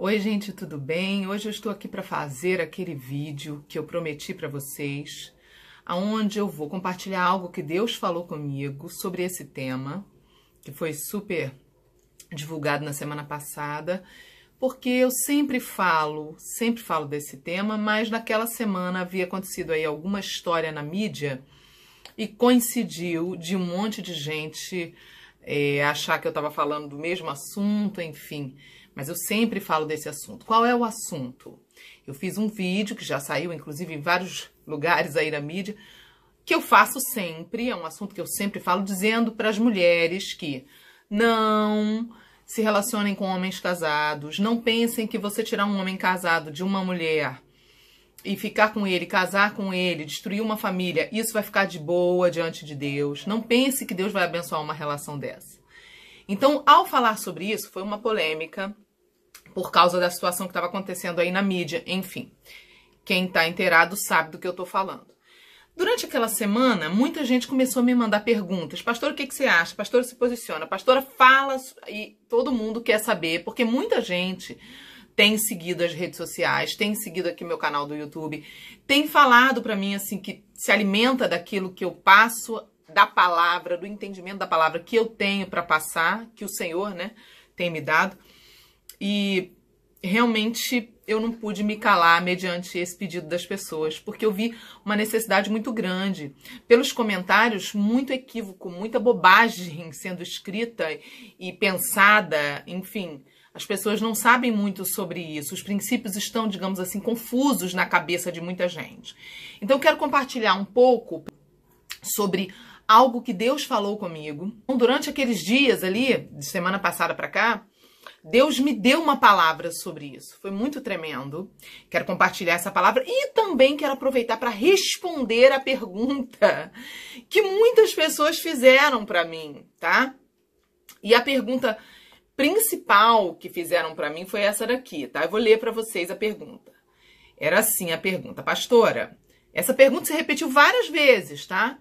Oi, gente, tudo bem? Hoje eu estou aqui para fazer aquele vídeo que eu prometi para vocês, onde eu vou compartilhar algo que Deus falou comigo sobre esse tema, que foi super divulgado na semana passada, porque eu sempre falo desse tema, mas naquela semana havia acontecido aí alguma história na mídia e coincidiu de um monte de gente achar que eu estava falando do mesmo assunto, enfim. Mas eu sempre falo desse assunto. Qual é o assunto? Eu fiz um vídeo que já saiu, inclusive, em vários lugares aí na mídia, que eu faço sempre, é um assunto que eu sempre falo, dizendo para as mulheres que não se relacionem com homens casados, não pensem que você tirar um homem casado de uma mulher e ficar com ele, casar com ele, destruir uma família, isso vai ficar de boa diante de Deus. Não pense que Deus vai abençoar uma relação dessa. Então, ao falar sobre isso, foi uma polêmica por causa da situação que estava acontecendo aí na mídia. Enfim, quem está inteirado sabe do que eu estou falando. Durante aquela semana, muita gente começou a me mandar perguntas. Pastor, o que você acha? Pastora, se posiciona. Pastora, fala. E todo mundo quer saber, porque muita gente tem seguido as redes sociais, tem seguido aqui meu canal do YouTube, tem falado para mim assim que se alimenta daquilo que eu passo, da palavra, do entendimento da palavra que eu tenho para passar, que o Senhor, né, tem me dado. E realmente eu não pude me calar mediante esse pedido das pessoas, porque eu vi uma necessidade muito grande. Pelos comentários, muito equívoco, muita bobagem sendo escrita e pensada, enfim. As pessoas não sabem muito sobre isso. Os princípios estão, digamos assim, confusos na cabeça de muita gente. Então eu quero compartilhar um pouco sobre algo que Deus falou comigo. Durante aqueles dias ali, de semana passada para cá, Deus me deu uma palavra sobre isso. Foi muito tremendo. Quero compartilhar essa palavra e também quero aproveitar para responder a pergunta que muitas pessoas fizeram para mim, tá? E a pergunta principal que fizeram para mim foi essa daqui, tá? Eu vou ler para vocês a pergunta. Era assim a pergunta: pastora, essa pergunta se repetiu várias vezes, tá?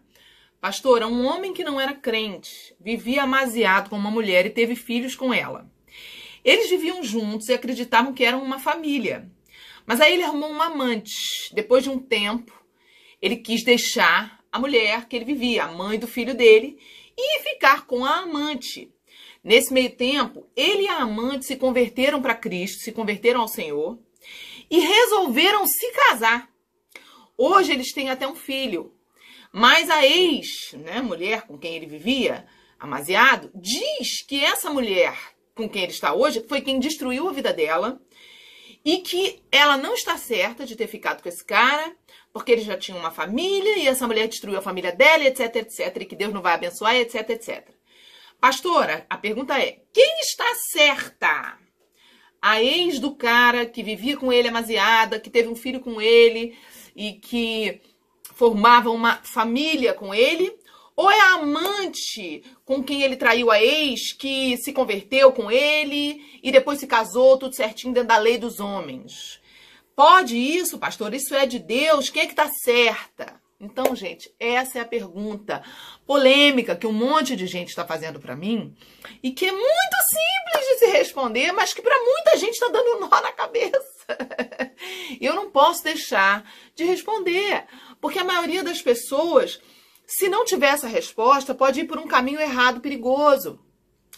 Pastora, um homem que não era crente, vivia amasiado com uma mulher e teve filhos com ela. Eles viviam juntos e acreditavam que eram uma família. Mas aí ele arrumou um amante. Depois de um tempo, ele quis deixar a mulher que ele vivia, a mãe do filho dele, e ficar com a amante. Nesse meio tempo, ele e a amante se converteram para Cristo, se converteram ao Senhor e resolveram se casar. Hoje eles têm até um filho. Mas a mulher com quem ele vivia, amasiado, diz que essa mulher com quem ele está hoje foi quem destruiu a vida dela e que ela não está certa de ter ficado com esse cara porque ele já tinha uma família e essa mulher destruiu a família dela, etc, etc, e que Deus não vai abençoar, etc, etc. Pastora, a pergunta é: quem está certa? A ex do cara que vivia com ele amasiada, que teve um filho com ele e que formava uma família com ele? Ou é a amante com quem ele traiu a ex, que se converteu com ele e depois se casou, tudo certinho dentro da lei dos homens? Pode isso, pastor? Isso é de Deus? Quem é que está certa? Então, gente, essa é a pergunta polêmica que um monte de gente está fazendo para mim e que é muito simples de se responder, mas que para muita gente está dando nó na cabeça. Eu não posso deixar de responder, porque a maioria das pessoas, se não tiver essa resposta, pode ir por um caminho errado, perigoso.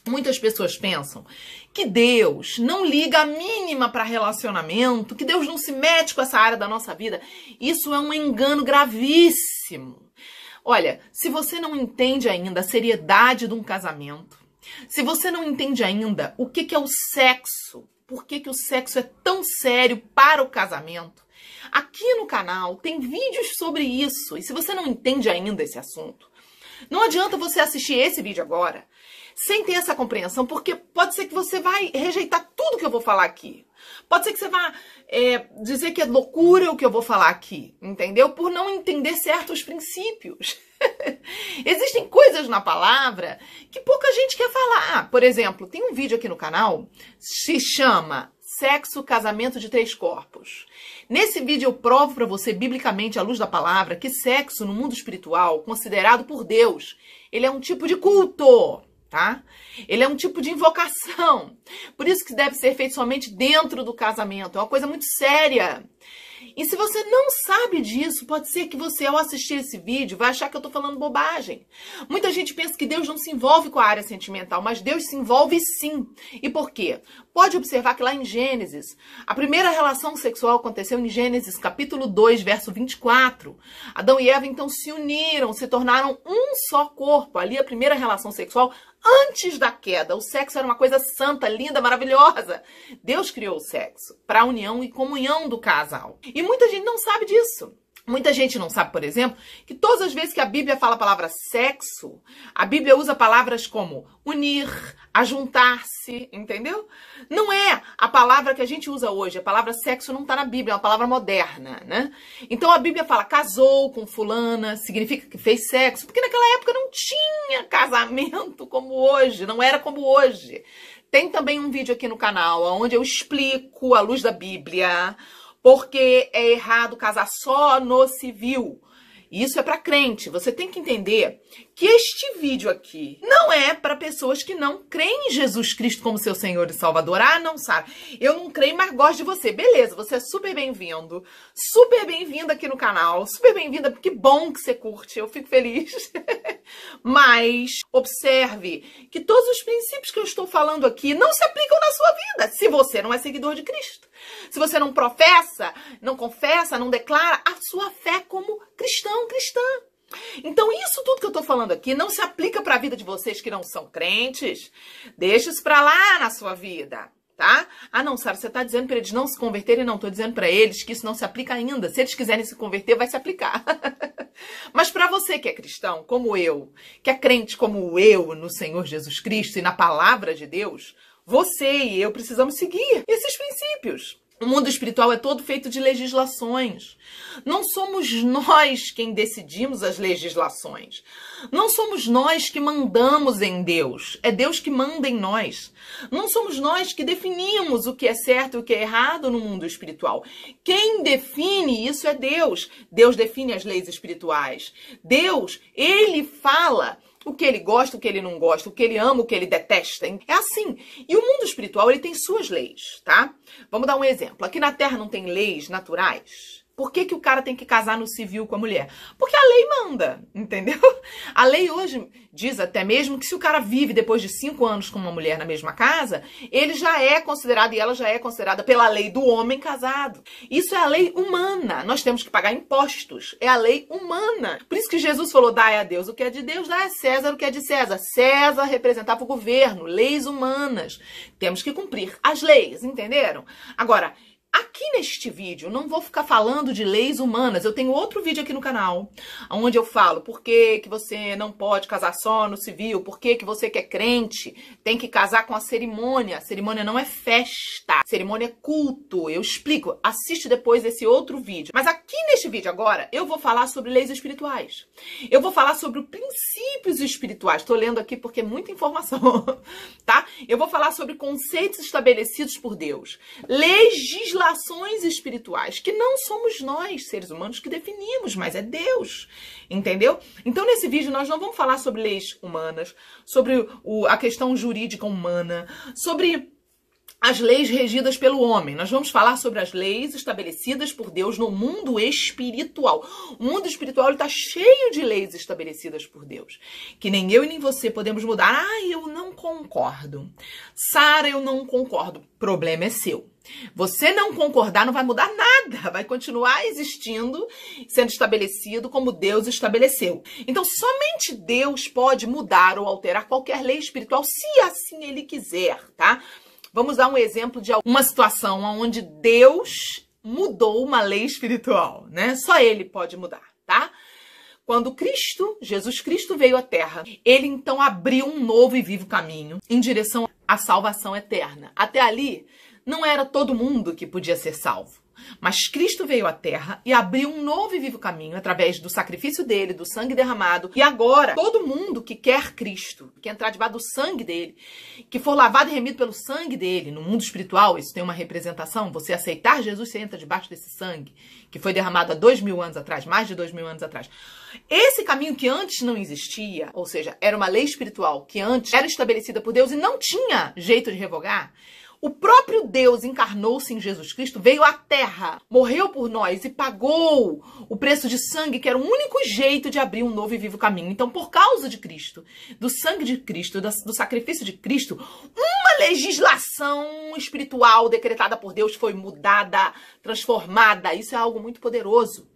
Muitas pessoas pensam que Deus não liga a mínima para relacionamento, que Deus não se mete com essa área da nossa vida. Isso é um engano gravíssimo. Olha, se você não entende ainda a seriedade de um casamento, se você não entende ainda o que é o sexo, por que o sexo é tão sério para o casamento, aqui no canal tem vídeos sobre isso. E se você não entende ainda esse assunto, não adianta você assistir esse vídeo agora sem ter essa compreensão, porque pode ser que você vai rejeitar tudo que eu vou falar aqui. Pode ser que você vá dizer que é loucura o que eu vou falar aqui, entendeu? Por não entender certos princípios. Existem coisas na palavra que pouca gente quer falar. Por exemplo, tem um vídeo aqui no canal, se chama Sexo, Casamento de Três Corpos. Nesse vídeo eu provo para você, biblicamente, à luz da palavra, que sexo no mundo espiritual, considerado por Deus, ele é um tipo de culto. tá? Ele é um tipo de invocação. Por isso que deve ser feito somente dentro do casamento. É uma coisa muito séria. E se você não sabe disso, pode ser que você, ao assistir esse vídeo, vai achar que eu tô falando bobagem. Muita gente pensa que Deus não se envolve com a área sentimental, mas Deus se envolve sim. E por quê? Pode observar que lá em Gênesis, a primeira relação sexual aconteceu em Gênesis capítulo 2, verso 24. Adão e Eva então se uniram, se tornaram um só corpo. Ali a primeira relação sexual antes da queda. O sexo era uma coisa santa, linda, maravilhosa. Deus criou o sexo para a união e comunhão do casal. E muita gente não sabe disso. Muita gente não sabe, por exemplo, que todas as vezes que a Bíblia fala a palavra sexo, a Bíblia usa palavras como unir, ajuntar-se, entendeu? Não é a palavra que a gente usa hoje. A palavra sexo não está na Bíblia, é uma palavra moderna, né? Então a Bíblia fala casou com fulana, significa que fez sexo, porque naquela época não tinha casamento como hoje, não era como hoje. Tem também um vídeo aqui no canal onde eu explico, à luz da Bíblia, porque é errado casar só no civil. Isso é para crente. Você tem que entender que este vídeo aqui não é para pessoas que não creem em Jesus Cristo como seu Senhor e Salvador. Ah, não sabe. Eu não creio, mas gosto de você. Beleza, você é super bem-vindo. Super bem-vinda aqui no canal. Super bem-vinda. Que bom que você curte. Eu fico feliz. Mas observe que todos os princípios que eu estou falando aqui não se aplicam na sua vida se você não é seguidor de Cristo. Se você não professa, não confessa, não declara a sua fé como cristão, cristã. Então isso tudo que eu tô falando aqui não se aplica para a vida de vocês que não são crentes. Deixa isso para lá na sua vida, tá? Ah, não, Sara, você tá dizendo para eles não se converterem? Não, tô dizendo para eles que isso não se aplica ainda. Se eles quiserem se converter, vai se aplicar. Mas para você que é cristão, como eu, que é crente como eu no Senhor Jesus Cristo e na palavra de Deus, você e eu precisamos seguir esses princípios. O mundo espiritual é todo feito de legislações. Não somos nós quem decidimos as legislações. Não somos nós que mandamos em Deus. É Deus que manda em nós. Não somos nós que definimos o que é certo e o que é errado no mundo espiritual. Quem define isso é Deus. Deus define as leis espirituais. Deus, ele fala o que ele gosta, o que ele não gosta, o que ele ama, o que ele detesta. É assim. E o mundo espiritual, ele tem suas leis, tá? Vamos dar um exemplo. Aqui na Terra não tem leis naturais? Por que o cara tem que casar no civil com a mulher? Porque a lei manda, entendeu? A lei hoje diz até mesmo que se o cara vive depois de 5 anos com uma mulher na mesma casa, ele já é considerado, e ela já é considerada pela lei do homem casado. Isso é a lei humana. Nós temos que pagar impostos. É a lei humana. Por isso que Jesus falou, dai a Deus o que é de Deus, dai a César o que é de César. César representava o governo, leis humanas. Temos que cumprir as leis, entenderam? Agora, aqui neste vídeo, eu não vou ficar falando de leis humanas. Eu tenho outro vídeo aqui no canal, onde eu falo por que você não pode casar só no civil, por que você que é crente tem que casar com a cerimônia. A cerimônia não é festa, a cerimônia é culto. Eu explico, assiste depois esse outro vídeo. Mas aqui neste vídeo agora, eu vou falar sobre leis espirituais. Eu vou falar sobre princípios espirituais. Estou lendo aqui porque é muita informação, tá? Eu vou falar sobre conceitos estabelecidos por Deus. Legislações espirituais, que não somos nós, seres humanos, que definimos, mas é Deus, entendeu? Então, nesse vídeo, nós não vamos falar sobre leis humanas, sobre a questão jurídica humana, sobre as leis regidas pelo homem. Nós vamos falar sobre as leis estabelecidas por Deus no mundo espiritual. O mundo espiritual está cheio de leis estabelecidas por Deus, que nem eu e nem você podemos mudar. Ah, eu não concordo. Sara, eu não concordo. O problema é seu. Você não concordar não vai mudar nada, vai continuar existindo, sendo estabelecido como Deus estabeleceu. Então, somente Deus pode mudar ou alterar qualquer lei espiritual, se assim Ele quiser, tá? Vamos dar um exemplo de uma situação onde Deus mudou uma lei espiritual, né? Só Ele pode mudar, tá? Quando Jesus Cristo veio à Terra, Ele então abriu um novo e vivo caminho em direção à salvação eterna. Até ali, não era todo mundo que podia ser salvo. Mas Cristo veio à Terra e abriu um novo e vivo caminho através do sacrifício dele, do sangue derramado. E agora, todo mundo que quer Cristo, que entrar debaixo do sangue dele, que for lavado e remido pelo sangue dele, no mundo espiritual, isso tem uma representação, você aceitar Jesus, você entra debaixo desse sangue, que foi derramado há 2000 anos atrás, mais de 2000 anos atrás. Esse caminho que antes não existia, ou seja, era uma lei espiritual que antes era estabelecida por Deus e não tinha jeito de revogar, o próprio Deus encarnou-se em Jesus Cristo, veio à Terra, morreu por nós e pagou o preço de sangue, que era o único jeito de abrir um novo e vivo caminho. Então, por causa de Cristo, do sangue de Cristo, do sacrifício de Cristo, uma legislação espiritual decretada por Deus foi mudada, transformada. Isso é algo muito poderoso.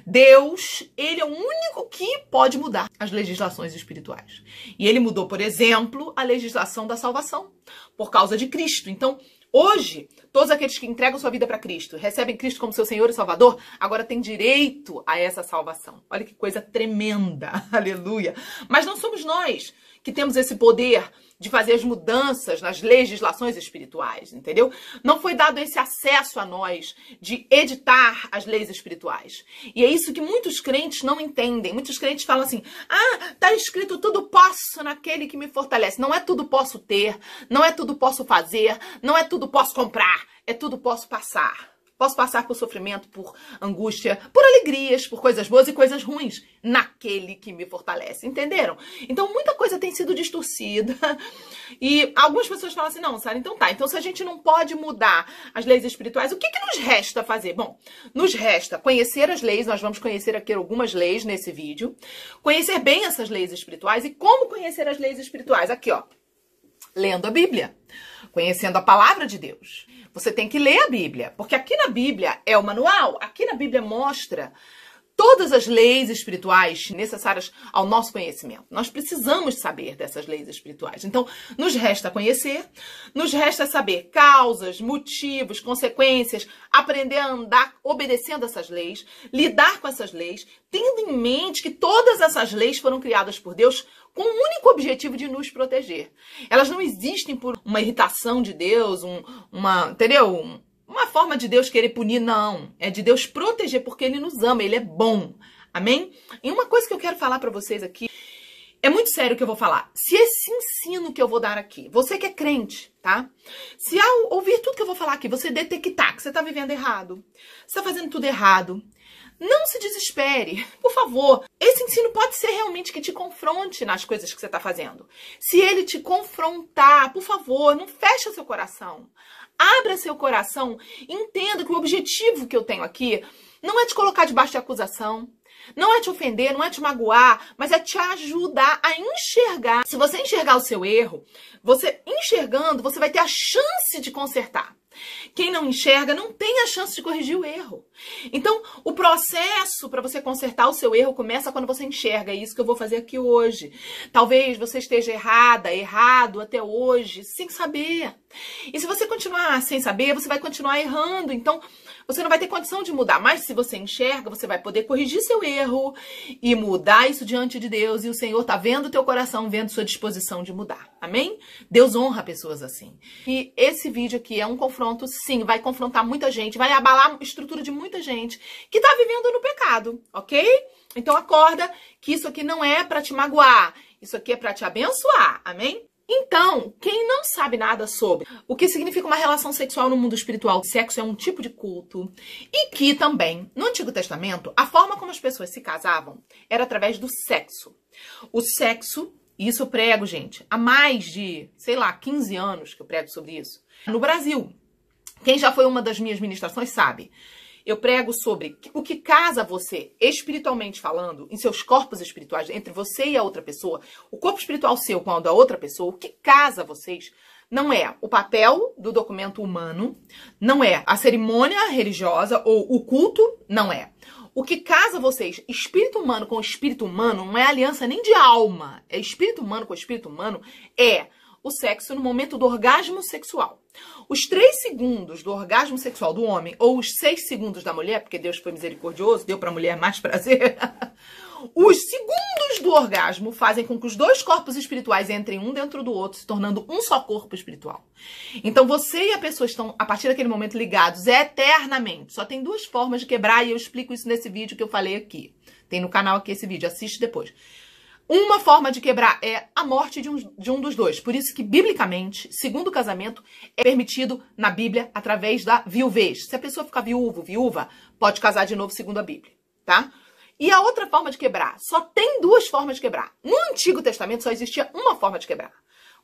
Deus, ele é o único que pode mudar as legislações espirituais. E ele mudou, por exemplo, a legislação da salvação, por causa de Cristo. Então, hoje, todos aqueles que entregam sua vida para Cristo, recebem Cristo como seu Senhor e Salvador, agora têm direito a essa salvação. Olha que coisa tremenda, aleluia. Mas não somos nós que temos esse poder de fazer as mudanças nas legislações espirituais, entendeu? Não foi dado esse acesso a nós de editar as leis espirituais. E é isso que muitos crentes não entendem. Muitos crentes falam assim, tá escrito tudo posso naquele que me fortalece. Não é tudo posso ter, não é tudo posso fazer, não é tudo posso comprar, é tudo posso passar. Posso passar por sofrimento, por angústia, por alegrias, por coisas boas e coisas ruins, naquele que me fortalece, entenderam? Então, muita coisa tem sido distorcida e algumas pessoas falam assim, não, Sara, então tá, então se a gente não pode mudar as leis espirituais, o que nos resta fazer? Bom, nos resta conhecer as leis, nós vamos conhecer aqui algumas leis nesse vídeo, conhecer bem essas leis espirituais. E como conhecer as leis espirituais? Aqui, ó, lendo a Bíblia, conhecendo a palavra de Deus. Você tem que ler a Bíblia, porque aqui na Bíblia é o manual, aqui na Bíblia mostra todas as leis espirituais necessárias ao nosso conhecimento. Nós precisamos saber dessas leis espirituais. Então, nos resta conhecer, nos resta saber causas, motivos, consequências, aprender a andar obedecendo essas leis, lidar com essas leis, tendo em mente que todas essas leis foram criadas por Deus com o único objetivo de nos proteger. Elas não existem por uma irritação de Deus, entendeu? Uma forma de Deus querer punir, não. É de Deus proteger, porque Ele nos ama, Ele é bom. Amém? E uma coisa que eu quero falar pra vocês aqui, é muito sério o que eu vou falar. Se esse ensino que eu vou dar aqui, você que é crente, tá? Se ao ouvir tudo que eu vou falar aqui, você detectar que você tá vivendo errado, você tá fazendo tudo errado, não se desespere, por favor. Esse ensino pode ser realmente que te confronte nas coisas que você está fazendo. Se ele te confrontar, por favor, não feche seu coração. Abra seu coração e entenda que o objetivo que eu tenho aqui não é te colocar debaixo de acusação, não é te ofender, não é te magoar, mas é te ajudar a enxergar. Se você enxergar o seu erro, você enxergando, você vai ter a chance de consertar. Quem não enxerga não tem a chance de corrigir o erro. Então, o processo para você consertar o seu erro começa quando você enxerga. É isso que eu vou fazer aqui hoje. Talvez você esteja errado até hoje, sem saber. E se você continuar sem saber, você vai continuar errando. Então, você não vai ter condição de mudar. Mas se você enxerga, você vai poder corrigir seu erro e mudar isso diante de Deus. E o Senhor tá vendo o teu coração, vendo sua disposição de mudar. Amém? Deus honra pessoas assim. E esse vídeo aqui é um confronto, sim, vai confrontar muita gente, vai abalar a estrutura de muita gente que tá vivendo no pecado, ok? Então acorda que isso aqui não é para te magoar, isso aqui é para te abençoar, amém? Então, quem não sabe nada sobre o que significa uma relação sexual no mundo espiritual, sexo é um tipo de culto, e que também, no Antigo Testamento, a forma como as pessoas se casavam era através do sexo. O sexo, isso eu prego, gente, há mais de, 15 anos que eu prego sobre isso. No Brasil, quem já foi uma das minhas ministrações sabe. Eu prego sobre o que casa você, espiritualmente falando, em seus corpos espirituais, entre você e a outra pessoa, o corpo espiritual seu com o da outra pessoa, o que casa vocês não é o papel do documento humano, não é a cerimônia religiosa ou o culto, não é. O que casa vocês, espírito humano com espírito humano, não é aliança nem de alma, é espírito humano com espírito humano, é o sexo no momento do orgasmo sexual. Os 3 segundos do orgasmo sexual do homem, ou os 6 segundos da mulher, porque Deus foi misericordioso, deu para a mulher mais prazer. Os segundos do orgasmo fazem com que os dois corpos espirituais entrem um dentro do outro, se tornando um só corpo espiritual. Então você e a pessoa estão, a partir daquele momento, ligados eternamente. Só tem duas formas de quebrar e eu explico isso nesse vídeo que eu falei aqui. Tem no canal aqui esse vídeo, assiste depois. Uma forma de quebrar é a morte de um dos dois. Por isso que, biblicamente, segundo o casamento, é permitido na Bíblia através da viuvez. Se a pessoa ficar viúva, pode casar de novo segundo a Bíblia, tá? E a outra forma de quebrar, só tem duas formas de quebrar. No Antigo Testamento só existia uma forma de quebrar,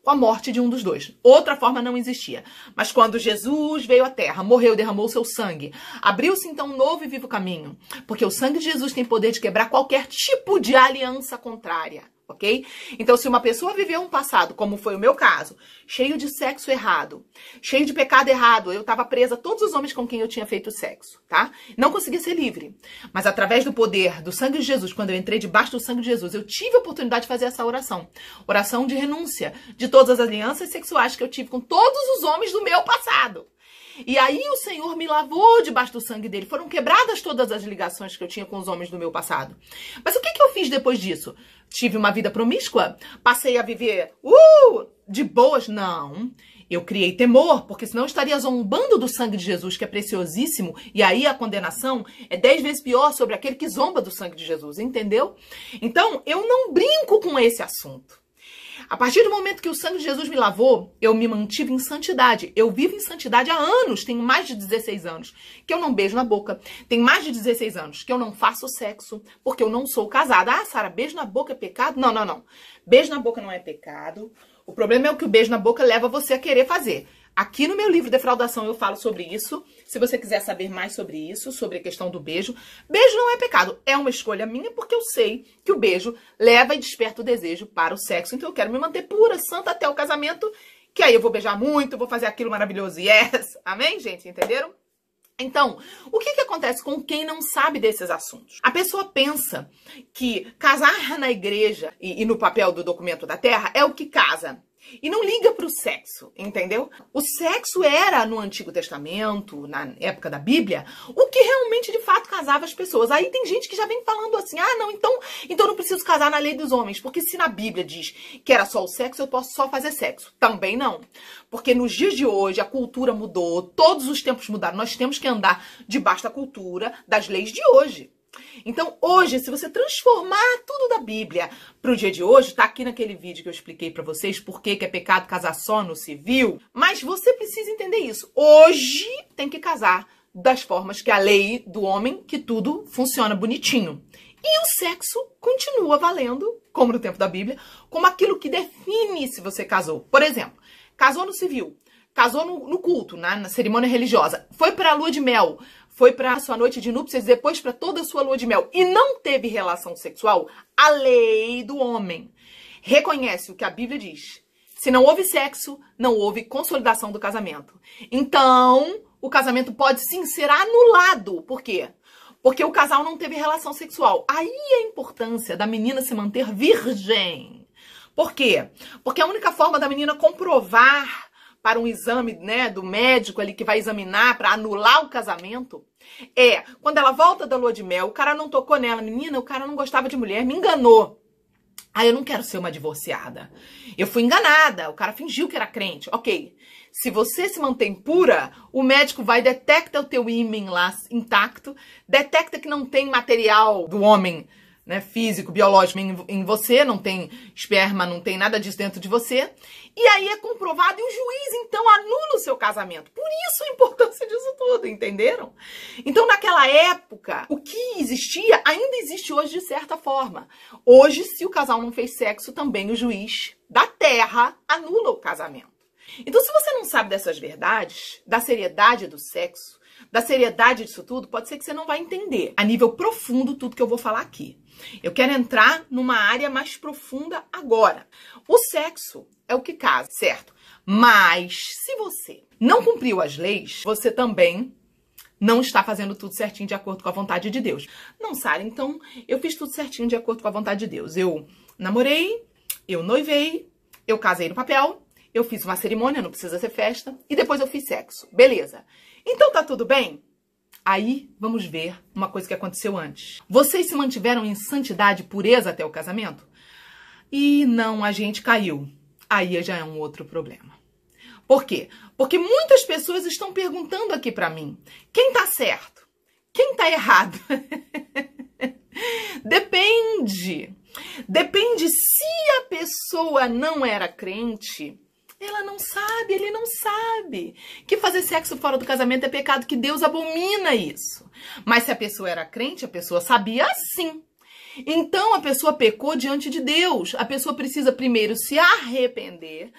com a morte de um dos dois. Outra forma não existia. Mas quando Jesus veio à Terra, morreu, derramou seu sangue, abriu-se então um novo e vivo caminho. Porque o sangue de Jesus tem poder de quebrar qualquer tipo de aliança contrária. Ok? Então, se uma pessoa viveu um passado, como foi o meu caso, cheio de sexo errado, cheio de pecado errado, eu estava presa a todos os homens com quem eu tinha feito sexo, tá? Não conseguia ser livre. Mas através do poder do sangue de Jesus, quando eu entrei debaixo do sangue de Jesus, eu tive a oportunidade de fazer essa oração. Oração de renúncia de todas as alianças sexuais que eu tive com todos os homens do meu passado. E aí o Senhor me lavou debaixo do sangue dele. Foram quebradas todas as ligações que eu tinha com os homens do meu passado. Mas o que eu fiz depois disso? Tive uma vida promíscua? Passei a viver de boas? Não. Eu criei temor, porque senão eu estaria zombando do sangue de Jesus, que é preciosíssimo. E aí a condenação é 10 vezes pior sobre aquele que zomba do sangue de Jesus, entendeu? Então, eu não brinco com esse assunto. A partir do momento que o sangue de Jesus me lavou, eu me mantive em santidade. Eu vivo em santidade há anos, tenho mais de 16 anos que eu não beijo na boca. Tenho mais de 16 anos que eu não faço sexo, porque eu não sou casada. Ah, Sara, beijo na boca é pecado? Não, não, não. Beijo na boca não é pecado. O problema é o que o beijo na boca leva você a querer fazer. Aqui no meu livro Defraudação eu falo sobre isso. Se você quiser saber mais sobre isso, sobre a questão do beijo. Beijo não é pecado, é uma escolha minha porque eu sei que o beijo leva e desperta o desejo para o sexo. Então eu quero me manter pura, santa até o casamento, que aí eu vou beijar muito, vou fazer aquilo maravilhoso. Yes! Amém, gente? Entenderam? Então, o que acontece com quem não sabe desses assuntos? A pessoa pensa que casar na igreja e no papel do documento da terra é o que casa. E não liga para o sexo, entendeu? O sexo era, no Antigo Testamento, na época da Bíblia, o que realmente, de fato, casava as pessoas. Aí tem gente que já vem falando assim, ah, não, então não preciso casar na lei dos homens, porque se na Bíblia diz que era só o sexo, eu posso só fazer sexo. Também não. Porque nos dias de hoje, a cultura mudou, todos os tempos mudaram. Nós temos que andar debaixo da cultura, das leis de hoje. Então, hoje, se você transformar tudo da Bíblia para o dia de hoje, tá aqui naquele vídeo que eu expliquei para vocês por que é pecado casar só no civil, mas você precisa entender isso. Hoje tem que casar das formas que a lei do homem, que tudo funciona bonitinho. E o sexo continua valendo, como no tempo da Bíblia, como aquilo que define se você casou. Por exemplo, casou no civil, casou no culto, na cerimônia religiosa, foi para a lua de mel, foi para a sua noite de núpcias, depois para toda a sua lua de mel, e não teve relação sexual, a lei do homem reconhece o que a Bíblia diz. Se não houve sexo, não houve consolidação do casamento. Então, o casamento pode sim ser anulado. Por quê? Porque o casal não teve relação sexual. Aí a importância da menina se manter virgem. Por quê? Porque a única forma da menina comprovar para um exame, né, do médico ali que vai examinar para anular o casamento, é quando ela volta da lua de mel, o cara não tocou nela, menina, o cara não gostava de mulher, me enganou. Ah, eu não quero ser uma divorciada. Eu fui enganada, o cara fingiu que era crente. Ok, se você se mantém pura, o médico vai, detecta o teu ímen lá intacto, detecta que não tem material do homem, né, físico, biológico em você, não tem esperma, não tem nada disso dentro de você, e aí é comprovado e o juiz, então, anula o seu casamento. Por isso a importância disso tudo, entenderam? Então, naquela época, o que existia ainda existe hoje de certa forma. Hoje, se o casal não fez sexo, também o juiz da terra anula o casamento. Então, se você não sabe dessas verdades, da seriedade do sexo, da seriedade disso tudo, pode ser que você não vai entender a nível profundo tudo que eu vou falar aqui. Eu quero entrar numa área mais profunda agora. O sexo é o que casa, certo? Mas se você não cumpriu as leis, você também não está fazendo tudo certinho de acordo com a vontade de Deus. Não, Sara, então eu fiz tudo certinho de acordo com a vontade de Deus. Eu namorei, eu noivei, eu casei no papel, eu fiz uma cerimônia, não precisa ser festa, e depois eu fiz sexo. Beleza. Então tá tudo bem? Aí, vamos ver uma coisa que aconteceu antes. Vocês se mantiveram em santidade e pureza até o casamento? E não, a gente caiu. Aí já é um outro problema. Por quê? Porque muitas pessoas estão perguntando aqui pra mim, quem tá certo? Quem tá errado? Depende. Depende se a pessoa não era crente. Ela não sabe, ele não sabe que fazer sexo fora do casamento é pecado, que Deus abomina isso. Mas se a pessoa era crente, a pessoa sabia sim. Então a pessoa pecou diante de Deus. A pessoa precisa primeiro se arrepender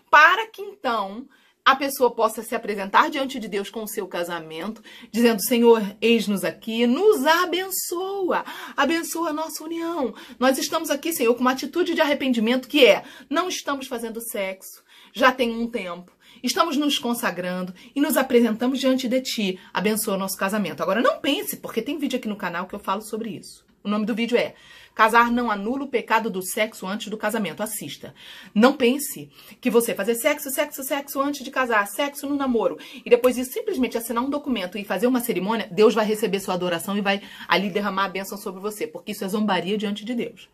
para que então a pessoa possa se apresentar diante de Deus com o seu casamento, dizendo, Senhor, eis-nos aqui, nos abençoa, abençoa a nossa união. Nós estamos aqui, Senhor, com uma atitude de arrependimento que é, não estamos fazendo sexo, já tem um tempo, estamos nos consagrando e nos apresentamos diante de Ti, abençoa o nosso casamento. Agora não pense, porque tem vídeo aqui no canal que eu falo sobre isso. O nome do vídeo é Casar não anula o pecado do sexo antes do casamento. Assista. Não pense que você fazer sexo antes de casar, sexo no namoro, e depois de simplesmente assinar um documento e fazer uma cerimônia, Deus vai receber sua adoração e vai ali derramar a bênção sobre você, porque isso é zombaria diante de Deus.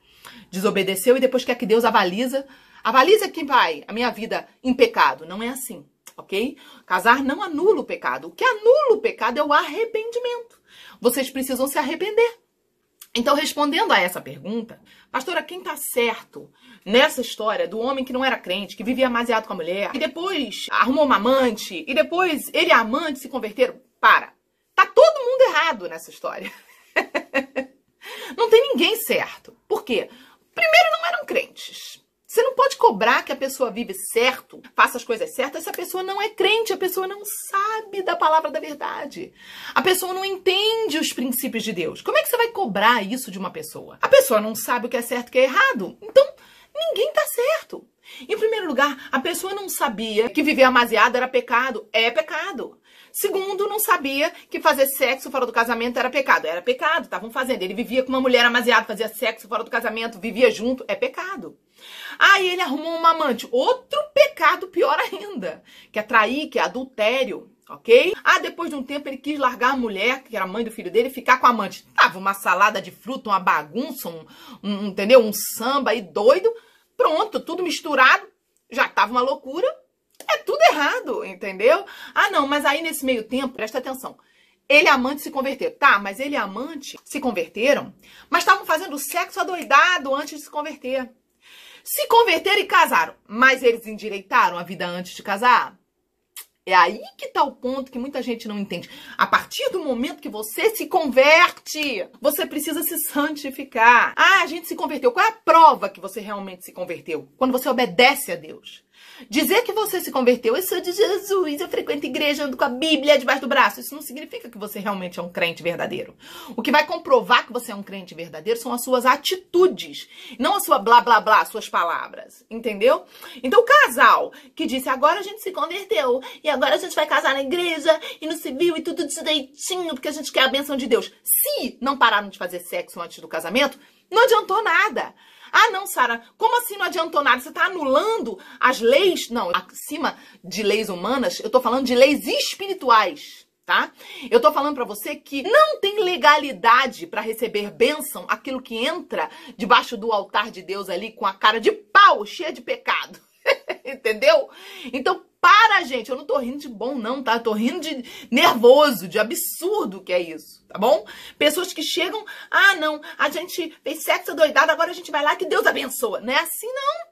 Desobedeceu e depois quer que Deus avaliza quem vai a minha vida em pecado. Não é assim, ok? Casar não anula o pecado. O que anula o pecado é o arrependimento. Vocês precisam se arrepender. Então, respondendo a essa pergunta, pastora, quem tá certo nessa história do homem que não era crente, que vivia amaziado com a mulher, e depois arrumou uma amante, e depois ele e a amante se converteram? Tá todo mundo errado nessa história. Não tem ninguém certo. Por quê? Primeiro, não eram crentes. Você não pode cobrar que a pessoa vive certo, faça as coisas certas, se a pessoa não é crente, a pessoa não sabe da palavra da verdade. A pessoa não entende os princípios de Deus. Como é que você vai cobrar isso de uma pessoa? A pessoa não sabe o que é certo e o que é errado. Então, ninguém tá certo. Em primeiro lugar, a pessoa não sabia que viver amaziada era pecado. É pecado. Segundo, não sabia que fazer sexo fora do casamento era pecado. Era pecado, estavam fazendo. Ele vivia com uma mulher amaziada, fazia sexo fora do casamento, vivia junto, é pecado. Aí ele arrumou uma amante. Outro pecado pior ainda, que é trair, que é adultério, ok? Depois de um tempo ele quis largar a mulher, que era a mãe do filho dele, e ficar com a amante. Tava uma salada de fruta, uma bagunça, entendeu? Um samba aí doido. Pronto, tudo misturado. Já tava uma loucura. É tudo errado, entendeu? Não, mas aí nesse meio tempo, presta atenção. Ele e a amante se converteram. Tá, mas ele e a amante se converteram, mas estavam fazendo sexo adoidado antes de se converter. Se converteram e casaram, mas eles endireitaram a vida antes de casar? É aí que tá o ponto que muita gente não entende. A partir do momento que você se converte, você precisa se santificar. A gente se converteu. Qual é a prova que você realmente se converteu? Quando você obedece a Deus. Dizer que você se converteu, eu sou de Jesus, eu frequento igreja, ando com a Bíblia debaixo do braço, isso não significa que você realmente é um crente verdadeiro. O que vai comprovar que você é um crente verdadeiro são as suas atitudes, não a sua blá blá blá, as suas palavras, entendeu? Então o casal que disse, agora a gente se converteu, e agora a gente vai casar na igreja, e no civil, e tudo direitinho, porque a gente quer a bênção de Deus. Se não pararam de fazer sexo antes do casamento, não adiantou nada. Não, Sara, como assim não adiantou nada? Você está anulando as leis? Não, acima de leis humanas, eu estou falando de leis espirituais, tá? Eu estou falando para você que não tem legalidade para receber bênção aquilo que entra debaixo do altar de Deus ali com a cara de pau, cheia de pecado. Entendeu? Então, gente, eu não tô rindo de bom não, tá? Eu tô rindo de nervoso, de absurdo que é isso, tá bom? Pessoas que chegam, não, a gente fez sexo adoidado, agora a gente vai lá que Deus abençoa. Não é assim não,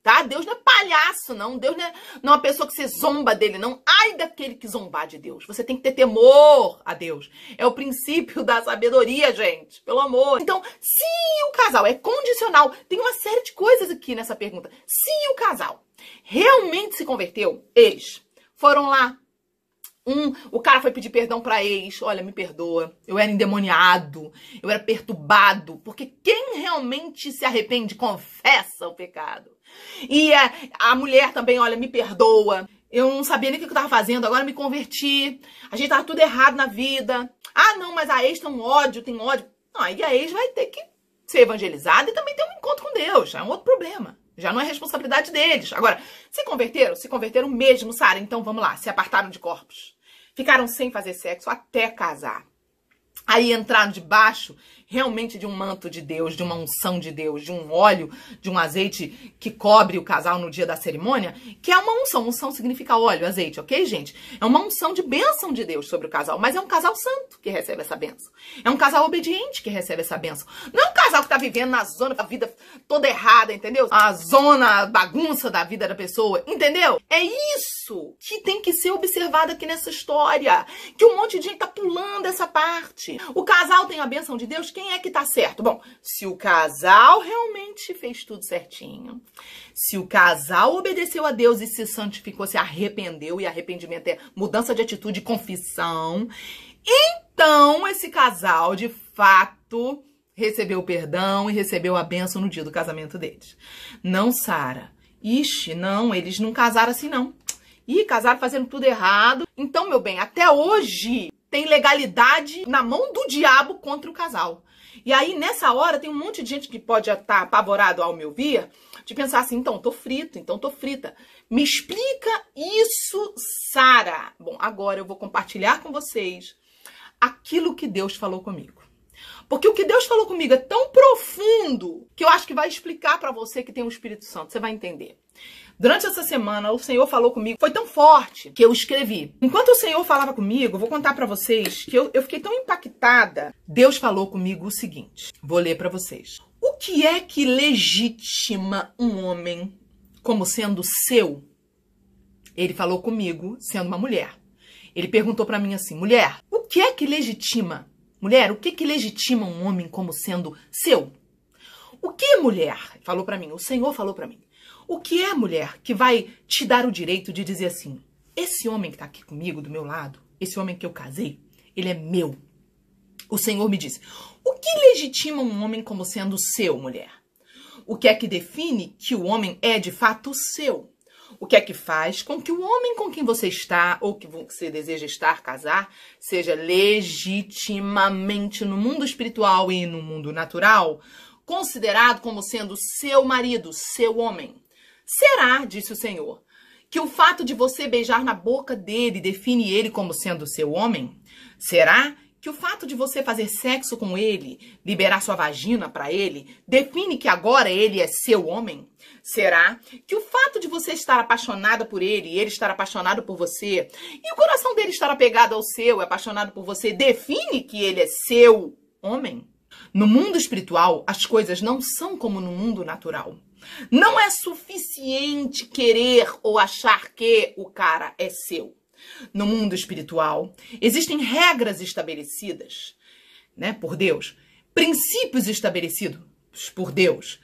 tá? Deus não é palhaço não, Deus não é uma pessoa que você zomba dele não. Ai daquele que zombar de Deus, você tem que ter temor a Deus. É o princípio da sabedoria, gente, pelo amor. Então, se o casal é condicional, tem uma série de coisas aqui nessa pergunta. Se o casal realmente se converteu, eles foram lá, o cara foi pedir perdão pra ex, olha, me perdoa, eu era endemoniado, eu era perturbado, porque quem realmente se arrepende, confessa o pecado. E a mulher também, olha, me perdoa, eu não sabia nem o que eu tava fazendo, agora me converti, a gente tava tudo errado na vida. Não, mas a ex tem ódio. Não, aí a ex vai ter que ser evangelizada e também ter um encontro com Deus, é um outro problema. Já não é responsabilidade deles. Agora, se converteram mesmo, Sara. Então vamos lá, se apartaram de corpos. Ficaram sem fazer sexo até casar. aí entrar debaixo realmente de um manto de Deus, de uma unção de Deus, de um óleo, de um azeite que cobre o casal no dia da cerimônia, que é uma unção. Unção significa óleo, azeite, ok, gente? É uma unção de bênção de Deus sobre o casal, mas é um casal santo que recebe essa bênção. É um casal obediente que recebe essa bênção. Não é um casal que tá vivendo na zona da vida toda errada, entendeu? A zona, a bagunça da vida da pessoa, entendeu? É isso que tem que ser observado aqui nessa história, que um monte de gente tá pulando essa parte. O casal tem a bênção de Deus, quem é que tá certo? Bom, se o casal realmente fez tudo certinho, se o casal obedeceu a Deus e se santificou, se arrependeu, e arrependimento é mudança de atitude, confissão, então esse casal, de fato, recebeu o perdão e recebeu a bênção no dia do casamento deles. Não, Sara. Ixi, não, eles não casaram assim, não. Ih, casaram fazendo tudo errado. Então, meu bem, até hoje tem legalidade na mão do diabo contra o casal. E aí, nessa hora, tem um monte de gente que pode estar apavorado ao me ouvir, de pensar assim, então, tô frito, então tô frita. Me explica isso, Sara. Bom, agora eu vou compartilhar com vocês aquilo que Deus falou comigo. Porque o que Deus falou comigo é tão profundo que eu acho que vai explicar pra você que tem o Espírito Santo. Você vai entender. Durante essa semana, o Senhor falou comigo, foi tão forte que eu escrevi. Enquanto o Senhor falava comigo, eu vou contar pra vocês que eu fiquei tão impactada. Deus falou comigo o seguinte, vou ler pra vocês. O que é que legitima um homem como sendo seu? Ele falou comigo sendo uma mulher. Ele perguntou pra mim assim, mulher, o que é que legitima? Mulher, o que que legitima um homem como sendo seu? O que, mulher? Falou pra mim, o Senhor falou pra mim. O que é, mulher, que vai te dar o direito de dizer assim, esse homem que tá aqui comigo, do meu lado, esse homem que eu casei, ele é meu. O Senhor me disse, o que legitima um homem como sendo seu, mulher? O que é que define que o homem é de fato seu? O que é que faz com que o homem com quem você está, ou que você deseja estar, casar, seja legitimamente no mundo espiritual e no mundo natural, considerado como sendo seu marido, seu homem? Será, disse o Senhor, que o fato de você beijar na boca dele define ele como sendo seu homem? Será que o fato de você fazer sexo com ele, liberar sua vagina para ele, define que agora ele é seu homem? Será que o fato de você estar apaixonada por ele e ele estar apaixonado por você, e o coração dele estar apegado ao seu, apaixonado por você, define que ele é seu homem? No mundo espiritual, as coisas não são como no mundo natural. Não é suficiente querer ou achar que o cara é seu. No mundo espiritual, existem regras estabelecidas, né, por Deus, princípios estabelecidos por Deus,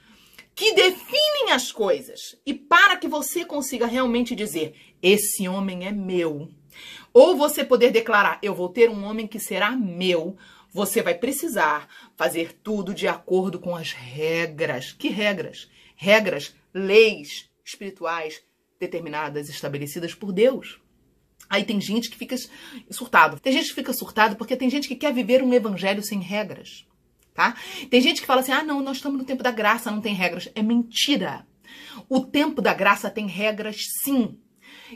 que definem as coisas. E para que você consiga realmente dizer, esse homem é meu, ou você poder declarar, eu vou ter um homem que será meu, você vai precisar fazer tudo de acordo com as regras. Que regras? Regras, leis espirituais determinadas, estabelecidas por Deus. Aí tem gente que fica surtado. Tem gente que fica surtado porque tem gente que quer viver um evangelho sem regras, tá? Tem gente que fala assim, ah, não, nós estamos no tempo da graça, não tem regras. É mentira. O tempo da graça tem regras, sim.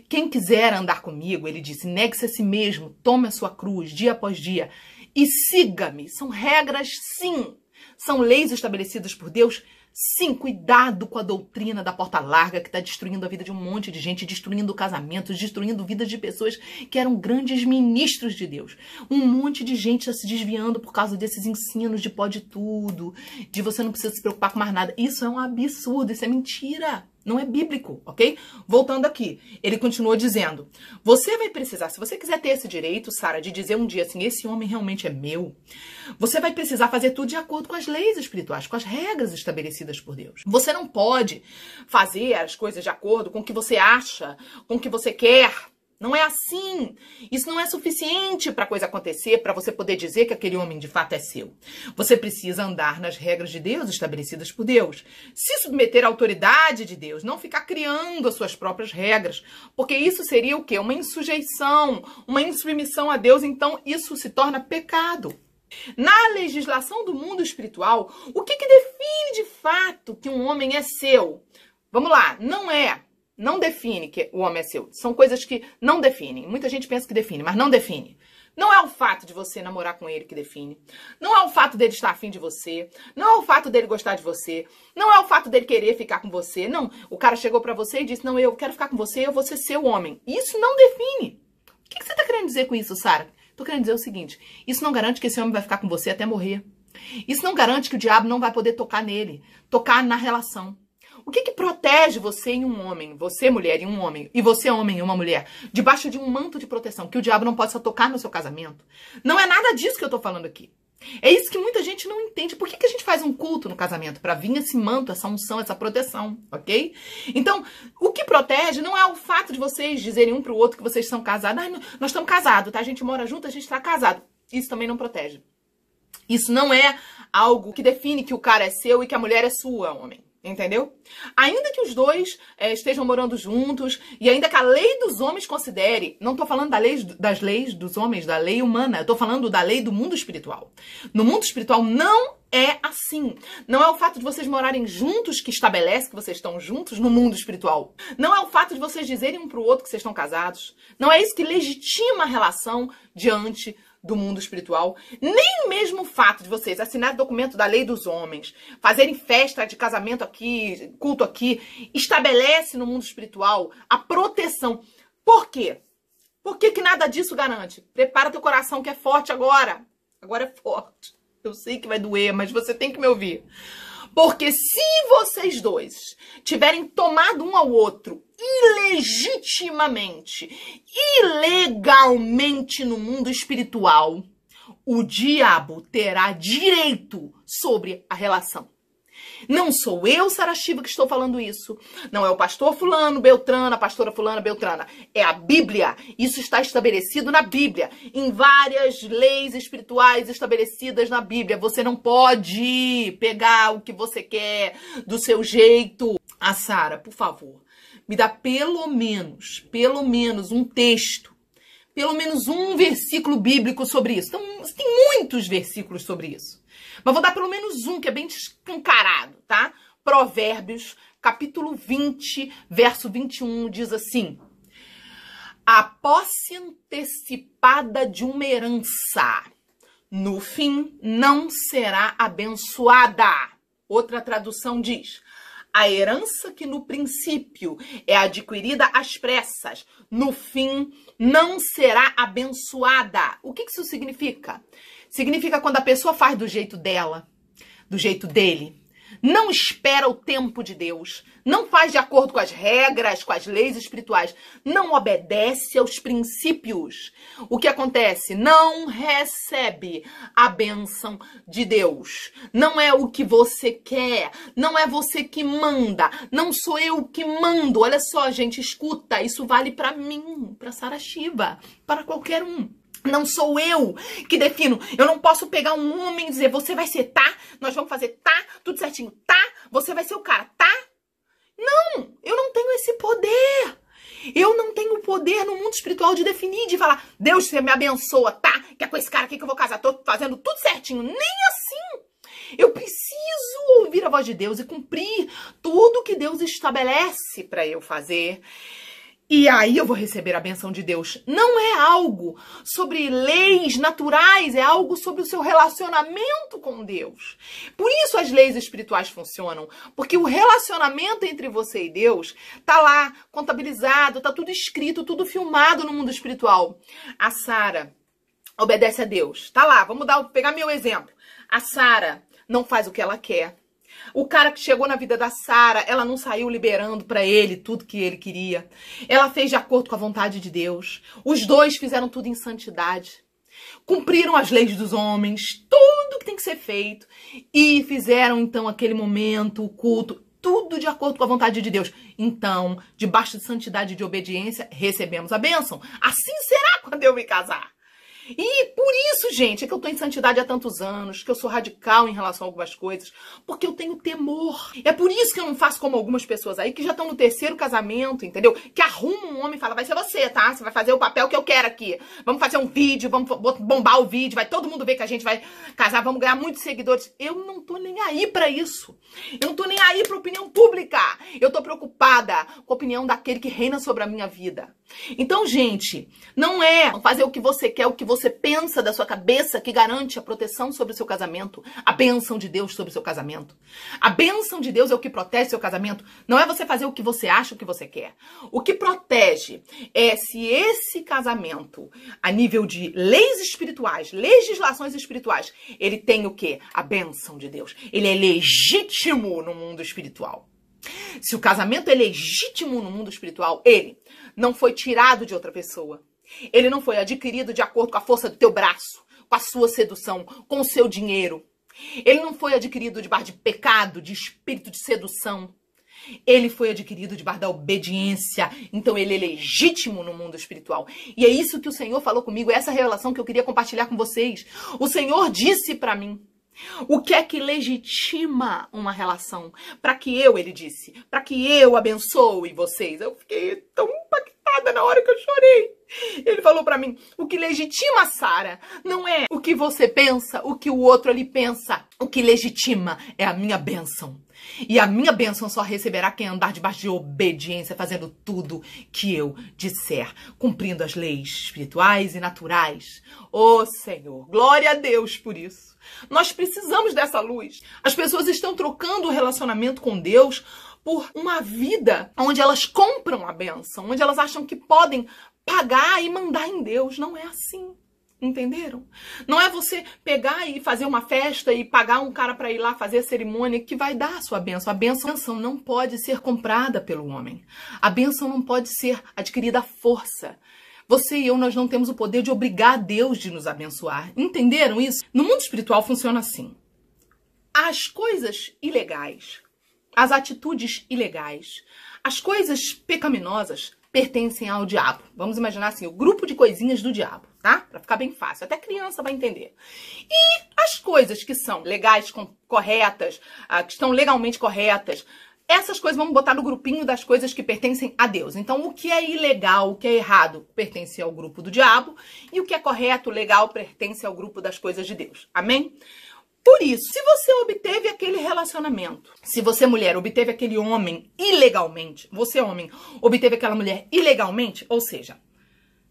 Quem quiser andar comigo, ele disse, negue-se a si mesmo, tome a sua cruz dia após dia e siga-me. São regras, sim. São leis estabelecidas por Deus, sim. Cuidado com a doutrina da porta larga que está destruindo a vida de um monte de gente, destruindo casamentos, destruindo vidas de pessoas que eram grandes ministros de Deus. Um monte de gente está se desviando por causa desses ensinos de pode tudo, de você não precisa se preocupar com mais nada. Isso é um absurdo, isso é mentira. Não é bíblico, ok? Voltando aqui, ele continuou dizendo, você vai precisar, se você quiser ter esse direito, Sara, de dizer um dia assim, esse homem realmente é meu, você vai precisar fazer tudo de acordo com as leis espirituais, com as regras estabelecidas por Deus. Você não pode fazer as coisas de acordo com o que você acha, com o que você quer. Não é assim. Isso não é suficiente para a coisa acontecer, para você poder dizer que aquele homem de fato é seu. Você precisa andar nas regras de Deus estabelecidas por Deus. Se submeter à autoridade de Deus, não ficar criando as suas próprias regras, porque isso seria o quê? Uma insujeição, uma insubmissão a Deus, então isso se torna pecado. Na legislação do mundo espiritual, o que define de fato que um homem é seu? Vamos lá, não define que o homem é seu. São coisas que não definem. Muita gente pensa que define, mas não define. Não é o fato de você namorar com ele que define. Não é o fato dele estar afim de você. Não é o fato dele gostar de você. Não é o fato dele querer ficar com você. Não, o cara chegou pra você e disse, não, eu quero ficar com você, eu vou ser seu homem. Isso não define. O que você tá querendo dizer com isso, Sara? Tô querendo dizer o seguinte, isso não garante que esse homem vai ficar com você até morrer. Isso não garante que o diabo não vai poder tocar nele, tocar na relação. O que protege você em um homem, você mulher em um homem, e você homem em uma mulher, debaixo de um manto de proteção, que o diabo não possa tocar no seu casamento? Não é nada disso que eu tô falando aqui. É isso que muita gente não entende. Por que a gente faz um culto no casamento? Pra vir esse manto, essa unção, essa proteção, ok? Então, o que protege não é o fato de vocês dizerem um pro outro que vocês são casados. Ah, nós estamos casados, tá? A gente mora junto, a gente tá casado. Isso também não protege. Isso não é algo que define que o cara é seu e que a mulher é sua, homem. Entendeu? Ainda que os dois estejam morando juntos e ainda que a lei dos homens considere, não tô falando das leis dos homens, da lei humana, eu tô falando da lei do mundo espiritual. No mundo espiritual não é assim. Não é o fato de vocês morarem juntos que estabelece que vocês estão juntos no mundo espiritual. Não é o fato de vocês dizerem um pro outro que vocês estão casados. Não é isso que legitima a relação diante do mundo espiritual, nem mesmo o fato de vocês assinarem documento da lei dos homens, fazerem festa de casamento aqui, culto aqui, estabelece no mundo espiritual a proteção. Por quê? Por que nada disso garante? Prepara teu coração que é forte agora. Agora é forte. Eu sei que vai doer, mas você tem que me ouvir. Porque se vocês dois tiverem tomado um ao outro ilegitimamente, ilegalmente no mundo espiritual, o diabo terá direito sobre a relação. Não sou eu, Sara Shiva, que estou falando isso. Não é o pastor fulano, Beltrana, a pastora fulana, Beltrana. É a Bíblia. Isso está estabelecido na Bíblia. Em várias leis espirituais estabelecidas na Bíblia. Você não pode pegar o que você quer do seu jeito. Ah, Sara, por favor, me dá pelo menos um texto. Pelo menos um versículo bíblico sobre isso. Então, tem muitos versículos sobre isso. Mas vou dar pelo menos um, que é bem escancarado, tá? Provérbios, capítulo 20, verso 21, diz assim: a posse antecipada de uma herança, no fim, não será abençoada. Outra tradução diz: a herança que no princípio é adquirida às pressas, no fim, não será abençoada. O que isso significa? Significa quando a pessoa faz do jeito dela, do jeito dele, não espera o tempo de Deus, não faz de acordo com as regras, com as leis espirituais, não obedece aos princípios. O que acontece? Não recebe a bênção de Deus. Não é o que você quer, não é você que manda, não sou eu que mando. Olha só, gente, escuta, isso vale para mim, para Sara Shiva, para qualquer um. Não sou eu que defino. Eu não posso pegar um homem e dizer, você vai ser, tá? Nós vamos fazer, tá? Tudo certinho, tá? Você vai ser o cara, tá? Não, eu não tenho esse poder. Eu não tenho o poder no mundo espiritual de definir, de falar, Deus, você me abençoa, tá? Que é com esse cara aqui que eu vou casar. Tô fazendo tudo certinho. Nem assim. Eu preciso ouvir a voz de Deus e cumprir tudo que Deus estabelece para eu fazer. E aí eu vou receber a benção de Deus. Não é algo sobre leis naturais, é algo sobre o seu relacionamento com Deus. Por isso as leis espirituais funcionam, porque o relacionamento entre você e Deus tá lá contabilizado, tá tudo escrito, tudo filmado no mundo espiritual. A Sara obedece a Deus. Tá lá, vamos pegar meu exemplo. A Sara não faz o que ela quer. O cara que chegou na vida da Sara, ela não saiu liberando pra ele tudo que ele queria. Ela fez de acordo com a vontade de Deus. Os dois fizeram tudo em santidade. Cumpriram as leis dos homens, tudo que tem que ser feito. E fizeram, então, aquele momento, o culto, tudo de acordo com a vontade de Deus. Então, debaixo de santidade e de obediência, recebemos a bênção. Assim será quando eu me casar. E por isso, gente, é que eu tô em santidade há tantos anos, que eu sou radical em relação a algumas coisas, porque eu tenho temor. É por isso que eu não faço como algumas pessoas aí, que já estão no terceiro casamento, entendeu? Que arrumam um homem e fala, vai ser você, tá? Você vai fazer o papel que eu quero aqui. Vamos fazer um vídeo, vamos bombar o vídeo, vai todo mundo ver que a gente vai casar, vamos ganhar muitos seguidores. Eu não tô nem aí pra isso. Eu não tô nem aí pra opinião pública. Eu tô preocupada preocupada com a opinião daquele que reina sobre a minha vida. Então, gente, não é fazer o que você quer, o que você pensa da sua cabeça que garante a proteção sobre o seu casamento, a bênção de Deus sobre o seu casamento. A bênção de Deus é o que protege seu casamento. Não é você fazer o que você acha, o que você quer. O que protege é se esse casamento, a nível de leis espirituais, legislações espirituais, ele tem o quê? A bênção de Deus. Ele é legítimo no mundo espiritual. Se o casamento é legítimo no mundo espiritual, ele não foi tirado de outra pessoa. Ele não foi adquirido de acordo com a força do teu braço, com a sua sedução, com o seu dinheiro. Ele não foi adquirido debaixo de pecado, de espírito de sedução. Ele foi adquirido debaixo da obediência. Então ele é legítimo no mundo espiritual. E é isso que o Senhor falou comigo, é essa revelação que eu queria compartilhar com vocês. O Senhor disse para mim: o que é que legitima uma relação? Para que ele disse, para que eu abençoe vocês. Eu fiquei tão impactada na hora que eu chorei. Ele falou para mim: o que legitima, Sara, não é o que você pensa, o que o outro ali pensa. O que legitima é a minha bênção. E a minha bênção só receberá quem andar debaixo de obediência, fazendo tudo que eu disser, cumprindo as leis espirituais e naturais. Ô Senhor, glória a Deus por isso. Nós precisamos dessa luz. As pessoas estão trocando o relacionamento com Deus por uma vida onde elas compram a bênção, onde elas acham que podem pagar e mandar em Deus. Não é assim. Entenderam? Não é você pegar e fazer uma festa e pagar um cara para ir lá fazer a cerimônia que vai dar a sua bênção. A bênção não pode ser comprada pelo homem. A bênção não pode ser adquirida à força. Você e eu, nós não temos o poder de obrigar Deus de nos abençoar. Entenderam isso? No mundo espiritual funciona assim. As coisas ilegais, as atitudes ilegais, as coisas pecaminosas pertencem ao diabo. Vamos imaginar assim, o grupo de coisinhas do diabo, tá? Pra ficar bem fácil. Até criança vai entender. E as coisas que são legais, corretas, que estão legalmente corretas, essas coisas vamos botar no grupinho das coisas que pertencem a Deus. Então, o que é ilegal, o que é errado, pertence ao grupo do diabo. E o que é correto, legal, pertence ao grupo das coisas de Deus. Amém? Por isso, se você obteve aquele relacionamento, se você, mulher, obteve aquele homem ilegalmente, você, homem, obteve aquela mulher ilegalmente, ou seja,